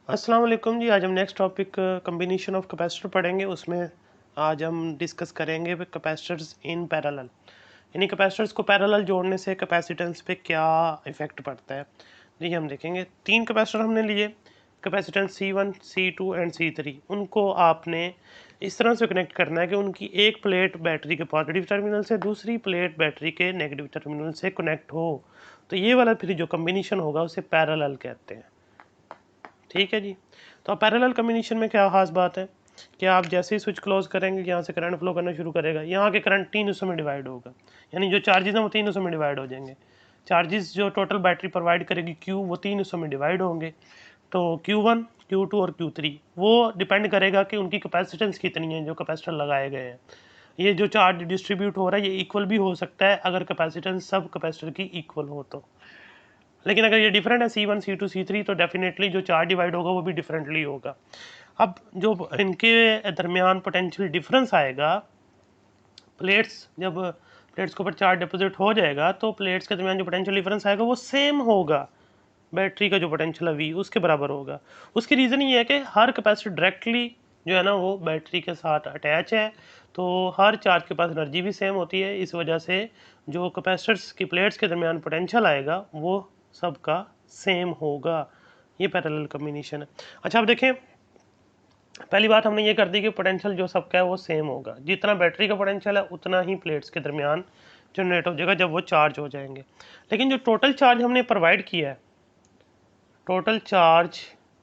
अस्सलाम वालेकुम जी। आज हम next topic combination of capacitor पढ़ेंगे। उसमें आज हम डिस्कस करेंगे कैपेसिटर्स इन पैरेलल, यानी कैपेसिटर्स को पैरेलल जोड़ने से कैपेसिटेंस पे क्या इफेक्ट पड़ता है। देखिए हम देखेंगे तीन कैपेसिटर हमने लिए, capacitance C1, C2 and C3। उनको आपने इस तरह से कनेक्ट करना है कि उनकी एक प्लेट बैटरी के पॉजिटिव टर्मिनल से, दूसरी प्लेट बैटरी के नेगेटिव टर्मिनल से कनेक्ट हो। तो ये वाला फिर जो कम्बिनेशन होगा उसे पैरेलल कहते हैं। ठीक है जी। तो पैरेलल कम्बिनेशन में क्या खास बात है कि आप जैसे ही स्विच क्लोज करेंगे यहाँ से करंट फ्लो करना शुरू करेगा, यहाँ के करंट तीन हिस्सों में डिवाइड होगा, यानी जो चार्जेस हैं वो तीन हिस्सों में डिवाइड हो जाएंगे। चार्जेस जो टोटल बैटरी प्रोवाइड करेगी Q, वो तीन हिस्सों में डिवाइड होंगे। तो Q1, Q2 और Q3 वो डिपेंड करेगा कि उनकी कैपेसिटेंस कितनी है जो कैपेसिटर लगाए गए हैं। ये जो चार्ज डिस्ट्रीब्यूट हो रहा है ये इक्वल भी हो सकता है अगर कैपेसिटेंस सब कैपेसिटर की इक्वल हो तो, लेकिन अगर ये डिफरेंट है C1, C2, C3 तो डेफिनेटली जो चार्ज डिवाइड होगा वो भी डिफरेंटली होगा। अब जो इनके दरमियान पोटेंशियल डिफरेंस आएगा, प्लेट्स जब प्लेट्स के ऊपर चार्ज डिपॉजिट हो जाएगा तो प्लेट्स के दरमियान जो पोटेंशियल डिफरेंस आएगा वो सेम होगा, बैटरी का जो पोटेंशियल है V उसके बराबर होगा। उसकी रीज़न ये है कि हर कैपेसिटर डायरेक्टली जो है ना वो बैटरी के साथ अटैच है, तो हर चार्ज के पास एनर्जी भी सेम होती है। इस वजह से जो कैपेसिटर्स की प्लेट्स के दरमियान पोटेंशियल आएगा वो सबका सेम होगा। ये पैरेलल कम्बिनेशन है। अच्छा अब देखें, पहली बात हमने ये कर दी कि पोटेंशियल जो सबका है वो सेम होगा, जितना बैटरी का पोटेंशियल है उतना ही प्लेट्स के दरमियान जनरेट हो जाएगा जब वो चार्ज हो जाएंगे। लेकिन जो टोटल चार्ज हमने प्रोवाइड किया है, टोटल चार्ज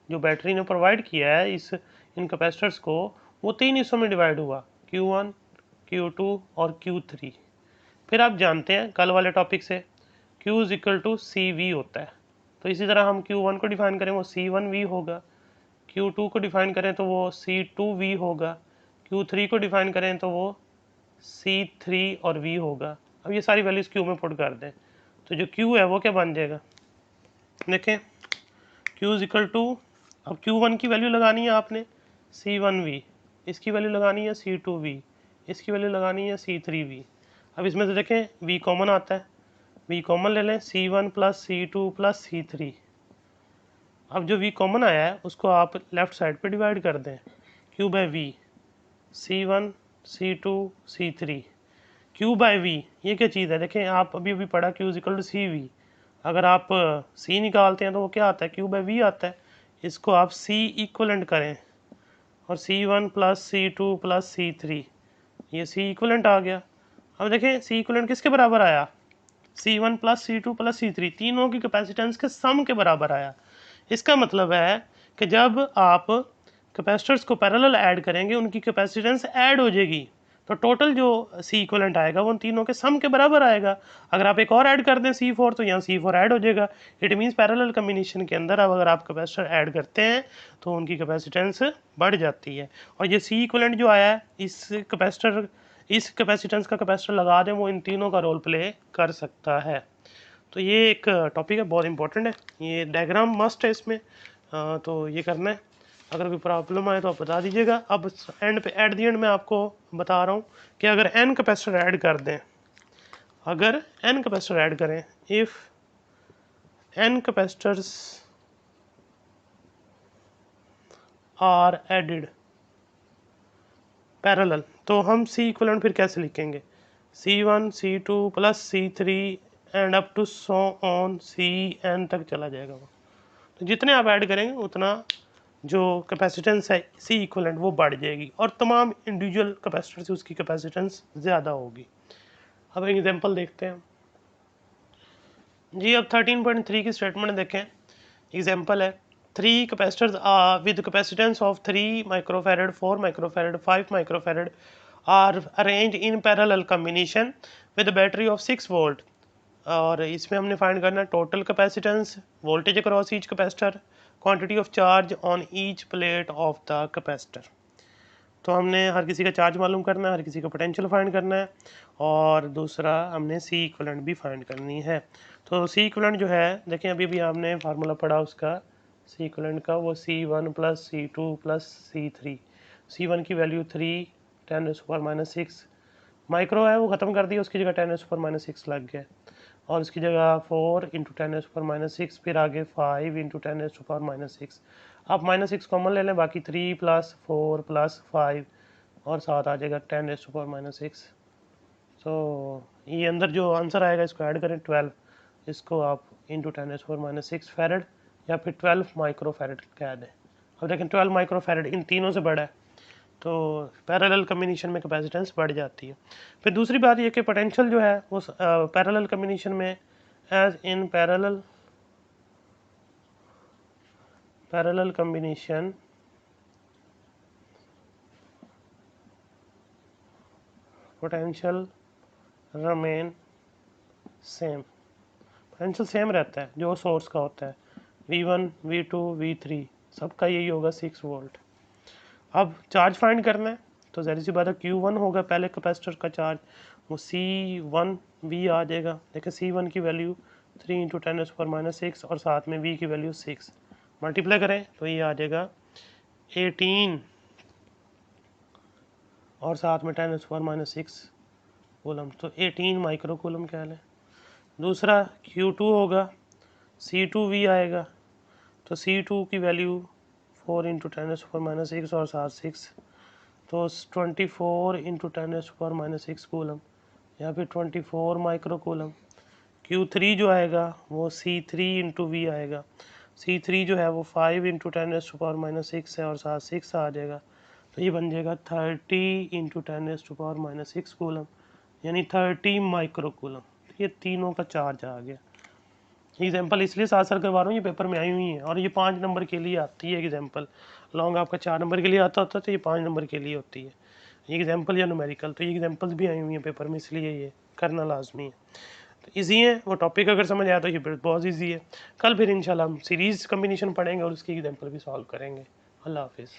जो बैटरी ने प्रोवाइड किया है इन कैपेसिटर्स को, वो तीन हिस्सों में डिवाइड हुआ, Q1, Q2 और Q3। फिर आप जानते हैं कल वाले टॉपिक से Q is equal to CV होता है, तो इसी तरह हम Q1 को डिफाइन करें वो C1V होगा, Q2 को डिफाइन करें तो वो C2V होगा, Q3 को डिफाइन करें तो वो C3 और V होगा। अब ये सारी वैल्यूज Q में पुट कर दें तो जो Q है वो क्या बन जाएगा, देखें Q इज इक्वल टू, अब Q1 की वैल्यू लगानी है आपने C1V, इसकी वैल्यू लगानी है C2V, इसकी वैल्यू लगानी है C3V। अब इसमें से देखें V कॉमन आता है, V कॉमन ले लें, C1 plus C2 plus C3। अब जो V कॉमन आया है उसको आप लेफ्ट साइड पे डिवाइड कर दें, Q by V, C1, C2, C3, Q by V। ये क्या चीज़ है, देखें आप अभी अभी पढ़ा Q is equal to CV। अगर आप C निकालते हैं तो वो क्या आता है, Q बाई V आता है। इसको आप C इक्वलेंट करें और C1 plus C2 plus C3, ये C इक्वलेंट आ गया। अब देखें C इक्वलेंट किसके बराबर आया, C1 plus C2 plus C3 तीनों की कैपेसिटेंस के सम के बराबर आया। इसका मतलब है कि जब आप कैपेसिटर्स को पैरेलल ऐड करेंगे उनकी कैपेसिटेंस ऐड हो जाएगी, तो टोटल जो C इक्वलेंट आएगा वो उन तीनों के सम के बराबर आएगा। अगर आप एक और ऐड कर दें C4 तो यहाँ C4 ऐड हो जाएगा। इट मीन्स पैरेलल कम्बिनेशन के अंदर अब अगर आप कैपेसिटर ऐड करते हैं तो उनकी कैपेसिटेंस बढ़ जाती है। और ये C इक्वलेंट जो आया है इस कैपेसिटेंस का कैपेसिटर लगा दें वो इन तीनों का रोल प्ले कर सकता है। तो ये एक टॉपिक है, बहुत इंपॉर्टेंट है, ये डायग्राम मस्ट है इसमें। तो ये करना है, अगर कोई प्रॉब्लम आए तो आप बता दीजिएगा। अब एंड पे एट द एंड मैं आपको बता रहा हूँ कि अगर n कैपेसिटर ऐड कर दें, अगर n कैपेसिटर ऐड करें, if n capacitors are added parallel, तो हम C इक्वलेंट फिर कैसे लिखेंगे, C1, C2 plus C3 and up to so on CN तक चला जाएगा वो। तो जितने आप ऐड करेंगे उतना जो कैपेसिटेंस है C इक्वलेंट वो बढ़ जाएगी और तमाम इंडिविजुअल कैपेसिटर से उसकी कैपेसिटेंस ज़्यादा होगी। अब एक एग्जांपल देखते हैं जी। अब 13.3 की स्टेटमेंट देखें, एग्जांपल है, three capacitors with capacitance of 3 microfarad, 4 microfarad, 5 microfarad are arrange in parallel combination with battery of 6 volt. और इसमें हमने फाइंड करना है total capacitance, voltage across each capacitor, quantity of charge on each plate of the capacitor. तो हमने हर किसी का charge मालूम करना है, हर किसी का पोटेंशियल फाइंड करना है, और दूसरा हमने C इक्वलेंट भी फाइंड करनी है। तो C इक्वलेंट जो है, देखें अभी भी आपने फार्मूला पढ़ा उसका C इक्वलेंट का, वो C1 plus C2 plus C3। C1 की वैल्यू 3 10⁻⁻6 माइक्रो है, वो ख़त्म कर दिया, उसकी जगह 10⁻⁻6 लग गया। और उसकी जगह 4 इंटू 10⁻⁻6, फिर आगे 5 इंटू 10⁻⁻6। आप -6 कॉमन ले लें, बाकी 3 + 4 + 5 और साथ आ जाएगा 10⁻⁻6। तो ये अंदर जो आंसर आएगा इसको ऐड करें 12, इसको आप इंटू 10⁻⁻6 फैरड या फिर 12 माइक्रो फैरड कह दें। अब देखें 12 माइक्रो फैरड इन तीनों से बड़ा है, तो पैरेलल कम्बिनेशन में कैपेसिटेंस बढ़ जाती है। फिर दूसरी बात ये कि पोटेंशियल जो है वो पैरेलल कम्बिनेशन में as in parallel combination potential remain same, potential same रहता है जो सोर्स का होता है, V1 V2 V3 सबका यही होगा 6 वोल्ट। अब चार्ज फाइंड करना है तो ज़ाहिर सी बात है Q1 होगा पहले कैपेसिटर का चार्ज, वो C1V आ जाएगा। देखिए C1 की वैल्यू 3 इंटू 10⁻⁻6 और साथ में V की वैल्यू 6, मल्टीप्लाई करें तो ये आ जाएगा 18 और साथ में 10⁻⁻6 कूलम, तो 18 माइक्रो कूलम कह लें। दूसरा Q2 होगा, C2V आएगा, तो C2 की वैल्यू 4 इंटू 10⁻⁻6 और साथ 6, तो 24 इंटू 10⁻⁻6 कूलम या फिर 24 माइक्रो कूलम। Q3 जो आएगा वो C3 इंटू V आएगा, C3 जो है वो 5 इंटू 10⁻⁻6 है और साथ 6 आ जाएगा, तो ये बन जाएगा 30 इंटू 10⁻⁻6 कूलम यानी 30 माइक्रो कूलम। ये तीनों का चार्ज आ गया। एग्जाम्पल इसलिए साथ साथ करवा रहा हूँ, ये पेपर में आई हुई है और ये 5 नंबर के लिए आती है एग्जाम्पल। लॉन्ग आपका 4 नंबर के लिए आता होता तो ये 5 नंबर के लिए होती है ये एग्जाम्पल या न्यूमेरिकल, तो ये एग्जाम्पल्स भी आई हुई हैं पेपर में, इसलिए ये करना लाजमी है। तो ईजी है वो टॉपिक, अगर समझ आया तो ये बहुत ईजी है। कल फिर इंशाल्लाह हम सीरीज़ कम्बिनेशन पढ़ेंगे और उसकी एग्जाम्पल भी सॉल्व करेंगे। अल्लाह हाफिज़।